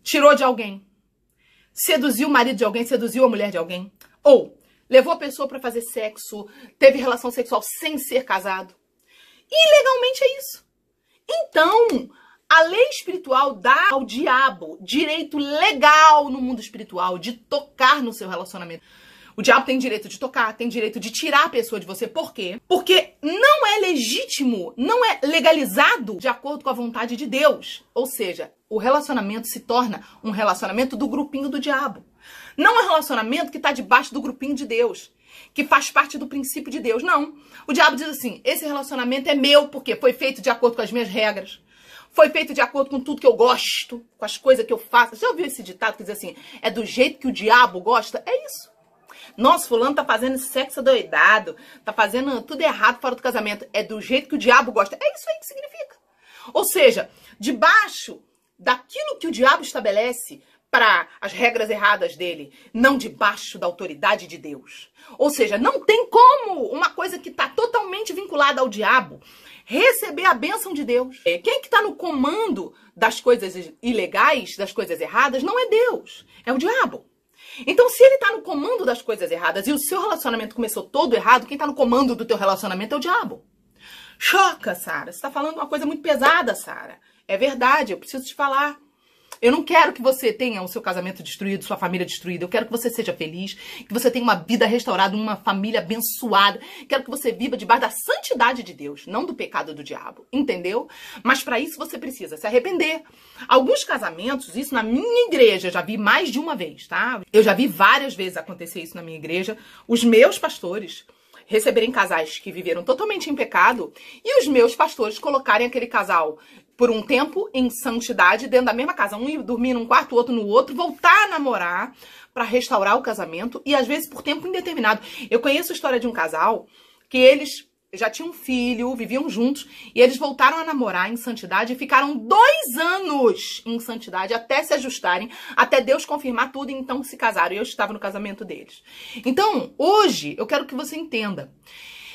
tirou de alguém, seduziu o marido de alguém, seduziu a mulher de alguém, ou levou a pessoa para fazer sexo, teve relação sexual sem ser casado, ilegalmente é isso. Então, a lei espiritual dá ao diabo direito legal no mundo espiritual de tocar no seu relacionamento. O diabo tem direito de tocar, tem direito de tirar a pessoa de você. Por quê? Porque não é legítimo, não é legalizado de acordo com a vontade de Deus. Ou seja, o relacionamento se torna um relacionamento do grupinho do diabo. Não é um relacionamento que está debaixo do grupinho de Deus, que faz parte do princípio de Deus. Não. O diabo diz assim, esse relacionamento é meu porque foi feito de acordo com as minhas regras. Foi feito de acordo com tudo que eu gosto, com as coisas que eu faço. Você já ouviu esse ditado que diz assim, é do jeito que o diabo gosta? É isso. Nossa, fulano tá fazendo sexo adoidado, tá fazendo tudo errado fora do casamento. É do jeito que o diabo gosta. É isso aí que significa. Ou seja, debaixo daquilo que o diabo estabelece para as regras erradas dele, não debaixo da autoridade de Deus. Ou seja, não tem como uma coisa que está totalmente vinculada ao diabo receber a bênção de Deus. Quem que está no comando das coisas ilegais, das coisas erradas, não é Deus, é o diabo. Então, se ele está no comando das coisas erradas e o seu relacionamento começou todo errado, quem está no comando do teu relacionamento é o diabo. Choca, Sara. Você está falando uma coisa muito pesada, Sara. É verdade, eu preciso te falar. Eu não quero que você tenha o seu casamento destruído, sua família destruída. Eu quero que você seja feliz, que você tenha uma vida restaurada, uma família abençoada. Quero que você viva debaixo da santidade de Deus, não do pecado do diabo. Entendeu? Mas para isso você precisa se arrepender. Alguns casamentos, isso na minha igreja, eu já vi mais de uma vez, tá? Eu já vi várias vezes acontecer isso na minha igreja. Os meus pastores receberem casais que viveram totalmente em pecado e os meus pastores colocarem aquele casal por um tempo em santidade dentro da mesma casa. Um ia dormir num quarto, o outro no outro, voltar a namorar para restaurar o casamento e às vezes por tempo indeterminado. Eu conheço a história de um casal que eles já tinham um filho, viviam juntos e eles voltaram a namorar em santidade e ficaram 2 anos em santidade até se ajustarem, até Deus confirmar tudo e então se casaram. E eu estava no casamento deles. Então, hoje, eu quero que você entenda.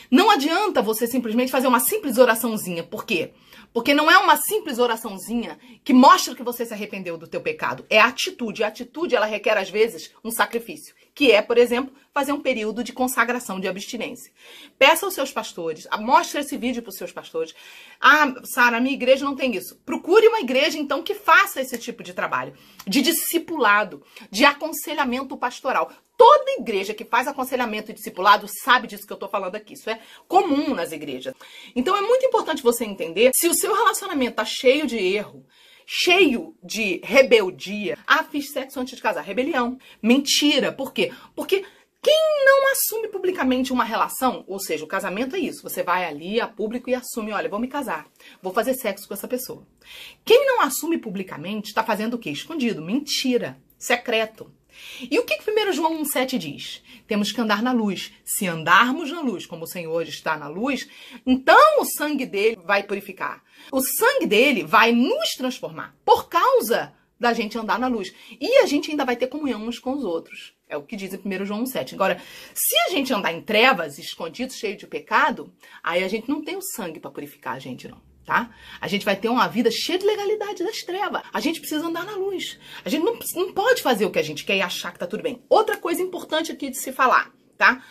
Não adianta você simplesmente fazer uma simples oraçãozinha. Por quê? Porque não é uma simples oraçãozinha que mostra que você se arrependeu do teu pecado. É atitude. A atitude, ela requer, às vezes, um sacrifício. Que é, por exemplo, fazer um período de consagração, de abstinência. Peça aos seus pastores, mostre esse vídeo para os seus pastores. Ah, Sara, a minha igreja não tem isso. Procure uma igreja, então, que faça esse tipo de trabalho. De discipulado, de aconselhamento pastoral. Toda igreja que faz aconselhamento e discipulado sabe disso que eu tô falando aqui. Isso é comum nas igrejas. Então é muito importante você entender se o seu relacionamento tá cheio de erro, cheio de rebeldia. Ah, fiz sexo antes de casar. Rebelião. Mentira. Por quê? Porque quem não assume publicamente uma relação, ou seja, o casamento é isso. Você vai ali a público e assume, olha, vou me casar. Vou fazer sexo com essa pessoa. Quem não assume publicamente está fazendo o quê? Escondido. Mentira. Secreto. E o que 1 João 1,7 diz? Temos que andar na luz. Se andarmos na luz, como o Senhor está na luz, então o sangue dele vai purificar. O sangue dele vai nos transformar por causa da gente andar na luz. E a gente ainda vai ter comunhão uns com os outros. É o que diz em 1 João 1,7. Agora, se a gente andar em trevas, escondido, cheio de pecado, aí a gente não tem o sangue para purificar a gente, não. Tá? A gente vai ter uma vida cheia de legalidade das trevas. A gente precisa andar na luz. A gente não pode fazer o que a gente quer e achar que tá tudo bem. Outra coisa importante aqui de se falar, tá?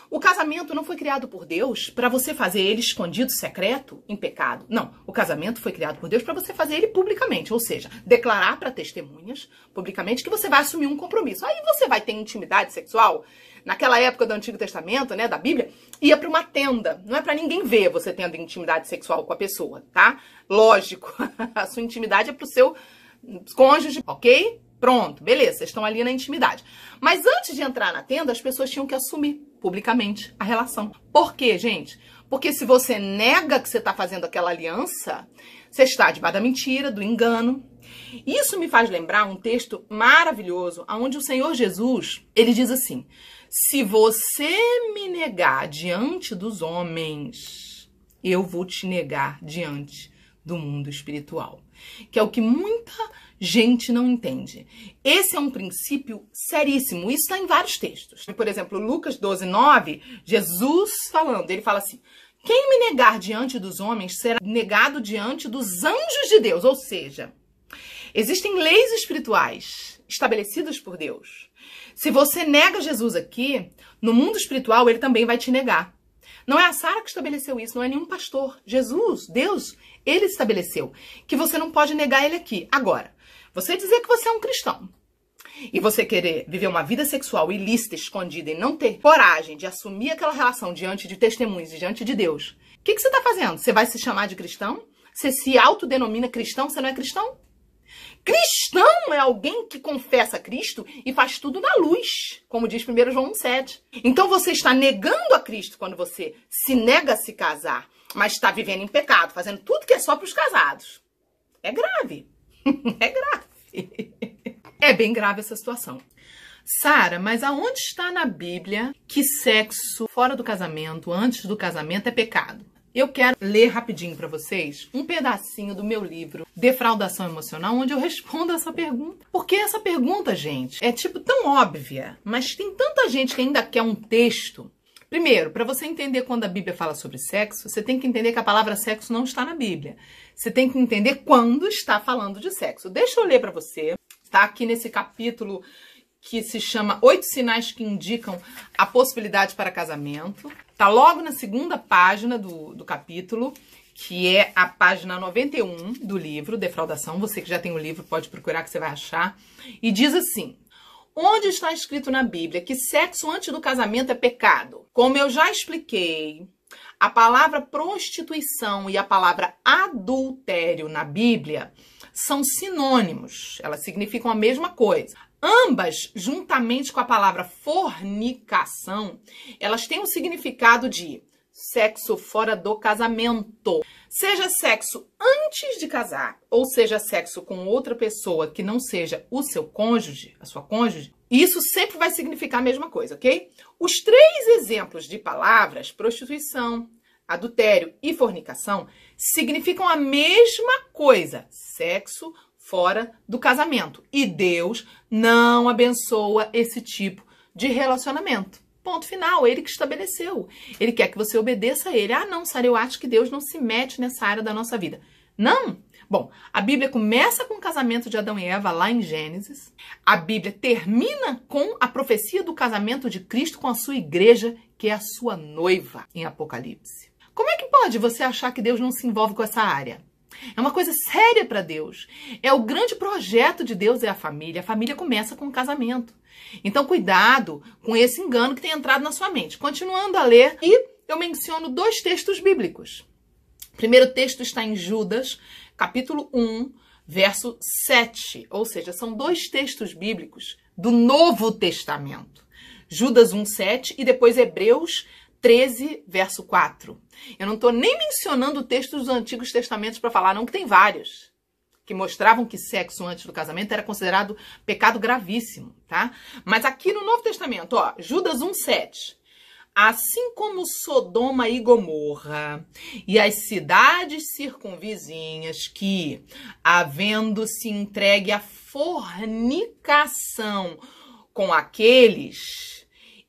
O casamento não foi criado por Deus para você fazer ele escondido, secreto, em pecado. Não, o casamento foi criado por Deus para você fazer ele publicamente, ou seja, declarar para testemunhas publicamente que você vai assumir um compromisso. Aí você vai ter intimidade sexual. Naquela época do Antigo Testamento, né, da Bíblia, ia para uma tenda. Não é para ninguém ver você tendo intimidade sexual com a pessoa, tá? Lógico, a sua intimidade é pro seu cônjuge, ok? Pronto, beleza, vocês estão ali na intimidade. Mas antes de entrar na tenda, as pessoas tinham que assumir publicamente a relação. Por quê, gente? Porque se você nega que você está fazendo aquela aliança, você está debaixo da mentira, do engano. Isso me faz lembrar um texto maravilhoso, onde o Senhor Jesus, ele diz assim: se você me negar diante dos homens, eu vou te negar diante do mundo espiritual. Que é o que muita gente não entende. Esse é um princípio seríssimo. Isso está em vários textos. Por exemplo, Lucas 12:9, Jesus falando, ele fala assim: quem me negar diante dos homens será negado diante dos anjos de Deus. Ou seja, existem leis espirituais estabelecidas por Deus. Se você nega Jesus aqui, no mundo espiritual, ele também vai te negar. Não é a Sara que estabeleceu isso, não é nenhum pastor. Jesus, Deus, ele estabeleceu que você não pode negar ele aqui. Agora, você dizer que você é um cristão e você querer viver uma vida sexual ilícita, escondida e não ter coragem de assumir aquela relação diante de testemunhos e diante de Deus, o que você está fazendo? Você vai se chamar de cristão? Você se autodenomina cristão? Você não é cristão? Cristão é alguém que confessa Cristo e faz tudo na luz, como diz 1 João 1,7. Então você está negando a Cristo quando você se nega a se casar, mas está vivendo em pecado, fazendo tudo que é só para os casados. É grave. É grave. É bem grave essa situação. Sara, mas aonde está na Bíblia que sexo fora do casamento, antes do casamento, é pecado? Eu quero ler rapidinho para vocês um pedacinho do meu livro Defraudação Emocional, onde eu respondo essa pergunta. Porque essa pergunta, gente, é tipo tão óbvia, mas tem tanta gente que ainda quer um texto. Primeiro, para você entender quando a Bíblia fala sobre sexo, você tem que entender que a palavra sexo não está na Bíblia. Você tem que entender quando está falando de sexo. Deixa eu ler para você, tá? Aqui nesse capítulo que se chama 8 sinais que indicam a possibilidade para casamento. Tá logo na segunda página do capítulo, que é a página 91 do livro Defraudação. Você que já tem o livro pode procurar que você vai achar. E diz assim: onde está escrito na Bíblia que sexo antes do casamento é pecado? Como eu já expliquei, a palavra prostituição e a palavra adultério na Bíblia são sinônimos. Elas significam a mesma coisa. Ambas, juntamente com a palavra fornicação, elas têm o significado de sexo fora do casamento. Seja sexo antes de casar, ou seja sexo com outra pessoa que não seja o seu cônjuge, a sua cônjuge, isso sempre vai significar a mesma coisa, ok? Os 3 exemplos de palavras, prostituição, adultério e fornicação, significam a mesma coisa, sexo fora do casamento. E Deus não abençoa esse tipo de relacionamento. Ponto final, ele que estabeleceu. Ele quer que você obedeça a ele. Ah, não, Sara, eu acho que Deus não se mete nessa área da nossa vida. Não. Bom, a Bíblia começa com o casamento de Adão e Eva lá em Gênesis. A Bíblia termina com a profecia do casamento de Cristo com a sua igreja, que é a sua noiva, em Apocalipse. Como é que pode você achar que Deus não se envolve com essa área? É uma coisa séria para Deus. É o grande projeto de Deus é a família. A família começa com o casamento. Então, cuidado com esse engano que tem entrado na sua mente. Continuando a ler, e eu menciono 2 textos bíblicos. O primeiro texto está em Judas, capítulo 1, verso 7. Ou seja, são 2 textos bíblicos do Novo Testamento. Judas 1, 7 e depois Hebreus 13, verso 4. Eu não estou nem mencionando textos dos Antigos Testamentos para falar, não, que tem vários, que mostravam que sexo antes do casamento era considerado pecado gravíssimo, tá? Mas aqui no Novo Testamento, ó, Judas 1, 7. Assim como Sodoma e Gomorra e as cidades circunvizinhas que, havendo-se entregue à fornicação com aqueles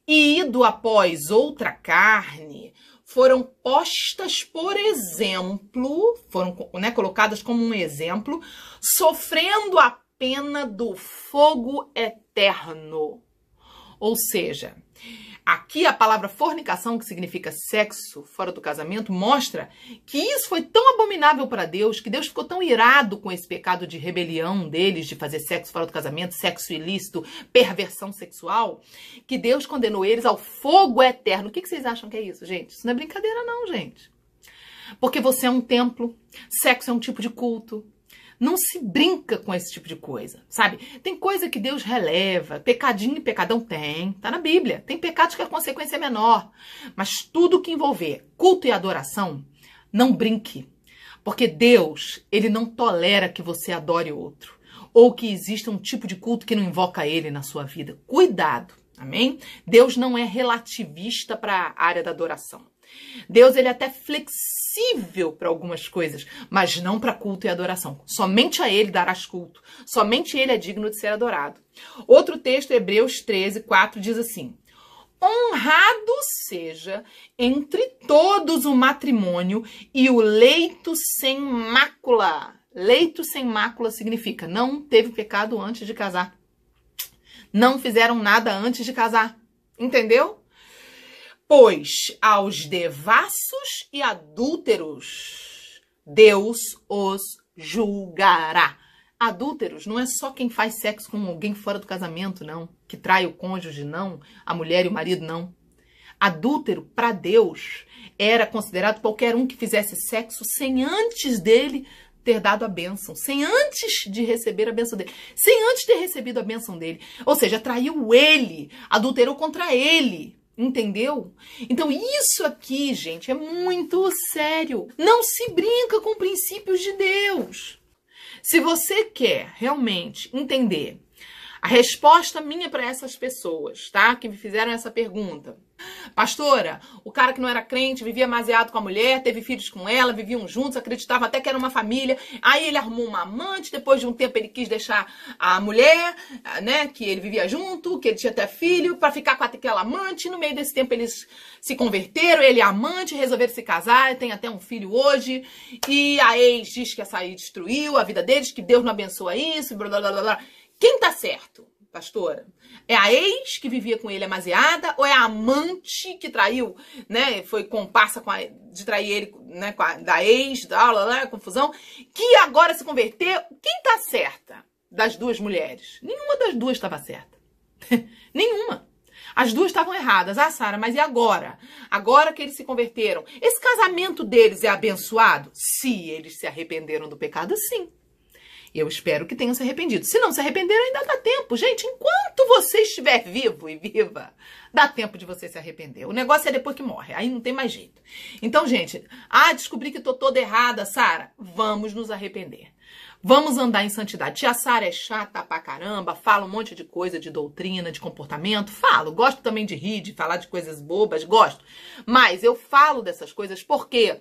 e ido após outra carne, foram postas por exemplo, foram, colocadas como um exemplo, sofrendo a pena do fogo eterno. Ou seja, aqui a palavra fornicação, que significa sexo fora do casamento, mostra que isso foi tão abominável para Deus, que Deus ficou tão irado com esse pecado de rebelião deles, de fazer sexo fora do casamento, sexo ilícito, perversão sexual, que Deus condenou eles ao fogo eterno. O que vocês acham que é isso, gente? Isso não é brincadeira não, gente. Porque você é um templo, sexo é um tipo de culto. Não se brinca com esse tipo de coisa, sabe? Tem coisa que Deus releva, pecadinho e pecadão tem, tá na Bíblia. Tem pecados que a consequência é menor, mas tudo que envolver culto e adoração, não brinque. Porque Deus, ele não tolera que você adore outro, ou que exista um tipo de culto que não invoca ele na sua vida. Cuidado, amém? Deus não é relativista para a área da adoração. Deus, ele é até flexível para algumas coisas, mas não para culto e adoração. Somente a ele darás culto. Somente ele é digno de ser adorado. Outro texto, Hebreus 13, 4, diz assim: honrado seja entre todos o matrimônio e o leito sem mácula. Leito sem mácula significa não teve pecado antes de casar. Não fizeram nada antes de casar. Entendeu? Pois aos devassos e adúlteros Deus os julgará. Adúlteros não é só quem faz sexo com alguém fora do casamento, não. Que trai o cônjuge, não. A mulher e o marido, não. Adúltero, para Deus, era considerado qualquer um que fizesse sexo sem antes dele ter dado a bênção, sem antes de receber a bênção dele, sem antes ter recebido a bênção dele. Ou seja, traiu ele, adulterou contra ele. Entendeu? Então isso aqui, gente, é muito sério. Não se brinca com princípios de Deus. Se você quer realmente entender a resposta minha para essas pessoas, tá? Que me fizeram essa pergunta. Pastora, o cara que não era crente, vivia maseado com a mulher, teve filhos com ela, viviam juntos, acreditava até que era uma família. Aí ele arrumou uma amante, depois de um tempo ele quis deixar a mulher, né, que ele vivia junto, que ele tinha até filho, para ficar com aquela amante. No meio desse tempo eles se converteram, ele e a amante resolveram se casar, tem até um filho hoje. E a ex diz que essa aí destruiu a vida deles, que Deus não abençoa isso, blá, blá, blá, blá. Quem tá certo, pastora? É a ex que vivia com ele amaziada ou é a amante que traiu, né? Foi comparsa de trair ele, né? Da ex, confusão, que agora se converteu. Quem tá certa das duas mulheres? Nenhuma das duas estava certa. Nenhuma. As duas estavam erradas. Ah, Sara, mas e agora? Agora que eles se converteram, esse casamento deles é abençoado? Se eles se arrependeram do pecado, sim. Eu espero que tenham se arrependido. Se não se arrependeram, ainda dá tempo. Gente, enquanto você estiver vivo e viva, dá tempo de você se arrepender. O negócio é depois que morre. Aí não tem mais jeito. Então, gente, descobri que tô toda errada, Sara. Vamos nos arrepender. Vamos andar em santidade. Tia Sara é chata pra caramba, fala um monte de coisa, de doutrina, de comportamento. Falo. Gosto também de rir, de falar de coisas bobas. Gosto. Mas eu falo dessas coisas porque...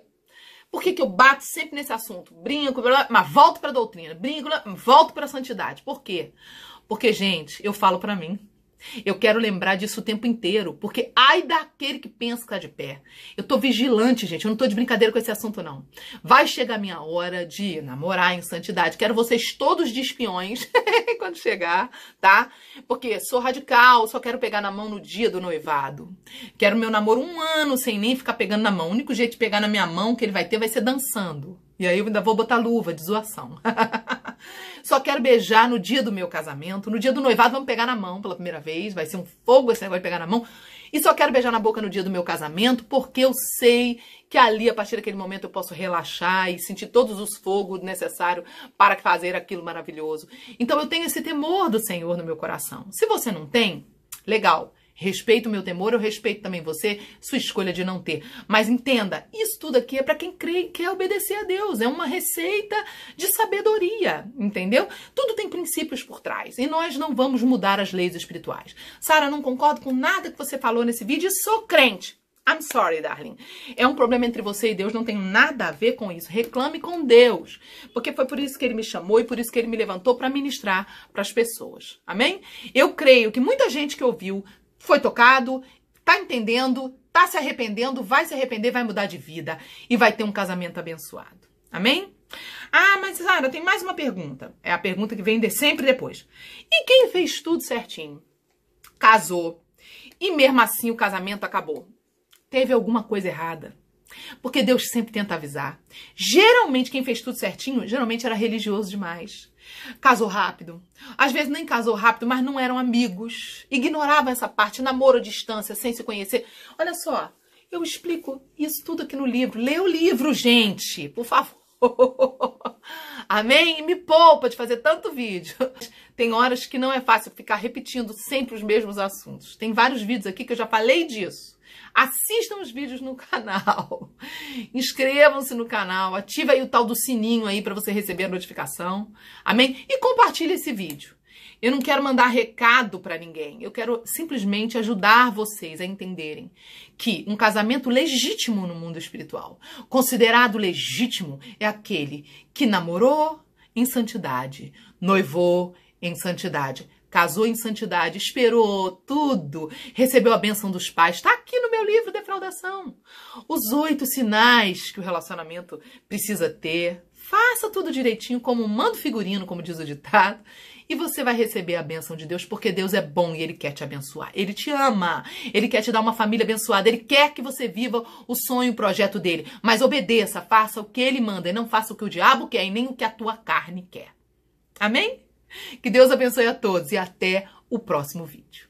Por que eu bato sempre nesse assunto? Brinco, mas volto para a doutrina. Brinco, volto para a santidade. Por quê? Porque, gente, eu falo para mim. Eu quero lembrar disso o tempo inteiro, porque ai daquele que pensa que tá de pé. Eu tô vigilante, gente, eu não tô de brincadeira com esse assunto, não. Vai chegar a minha hora de namorar em santidade. Quero vocês todos de espiões quando chegar, tá? Porque sou radical, só quero pegar na mão no dia do noivado. Quero meu namoro 1 ano sem nem ficar pegando na mão. O único jeito de pegar na minha mão que ele vai ter vai ser dançando. E aí eu ainda vou botar luva de zoação. Só quero beijar no dia do meu casamento. No dia do noivado vamos pegar na mão pela primeira vez. Vai ser um fogo esse negócio de pegar na mão. E só quero beijar na boca no dia do meu casamento, porque eu sei que ali, a partir daquele momento, eu posso relaxar e sentir todos os fogos necessários para fazer aquilo maravilhoso. Então eu tenho esse temor do Senhor no meu coração. Se você não tem, legal. Respeito o meu temor, eu respeito também você, sua escolha de não ter. Mas entenda, isso tudo aqui é para quem crê e quer obedecer a Deus. É uma receita de sabedoria, entendeu? Tudo tem princípios por trás. E nós não vamos mudar as leis espirituais. Sara, não concordo com nada que você falou nesse vídeo e sou crente. I'm sorry, darling. É um problema entre você e Deus, não tem nada a ver com isso. Reclame com Deus. Porque foi por isso que ele me chamou e por isso que ele me levantou para ministrar para as pessoas. Amém? Eu creio que muita gente que ouviu foi tocado, tá entendendo, tá se arrependendo, vai se arrepender, vai mudar de vida e vai ter um casamento abençoado. Amém? Ah, mas Sara, tem mais uma pergunta. É a pergunta que vem sempre depois. E quem fez tudo certinho? Casou. E mesmo assim o casamento acabou. Teve alguma coisa errada. Porque Deus sempre tenta avisar. Geralmente quem fez tudo certinho, geralmente era religioso demais. Casou rápido. Às vezes nem casou rápido, mas não eram amigos. Ignoravam essa parte, namoro à distância, sem se conhecer. Olha só, eu explico isso tudo aqui no livro. Lê o livro, gente, por favor. Amém? E me poupa de fazer tanto vídeo. Tem horas que não é fácil ficar repetindo sempre os mesmos assuntos. Tem vários vídeos aqui que eu já falei disso. Assistam os vídeos no canal, inscrevam-se no canal, ativa aí o tal do sininho aí para você receber a notificação, amém? E compartilhe esse vídeo. Eu não quero mandar recado para ninguém, eu quero simplesmente ajudar vocês a entenderem que um casamento legítimo no mundo espiritual, considerado legítimo, é aquele que namorou em santidade, noivou em santidade, casou em santidade, esperou tudo, recebeu a bênção dos pais. Está aqui no meu livro Defraudação. Os 8 sinais que o relacionamento precisa ter. Faça tudo direitinho, como um mando figurino, como diz o ditado, e você vai receber a bênção de Deus, porque Deus é bom e Ele quer te abençoar. Ele te ama, Ele quer te dar uma família abençoada, Ele quer que você viva o sonho, o projeto dEle. Mas obedeça, faça o que Ele manda, e não faça o que o diabo quer e nem o que a tua carne quer. Amém? Que Deus abençoe a todos e até o próximo vídeo.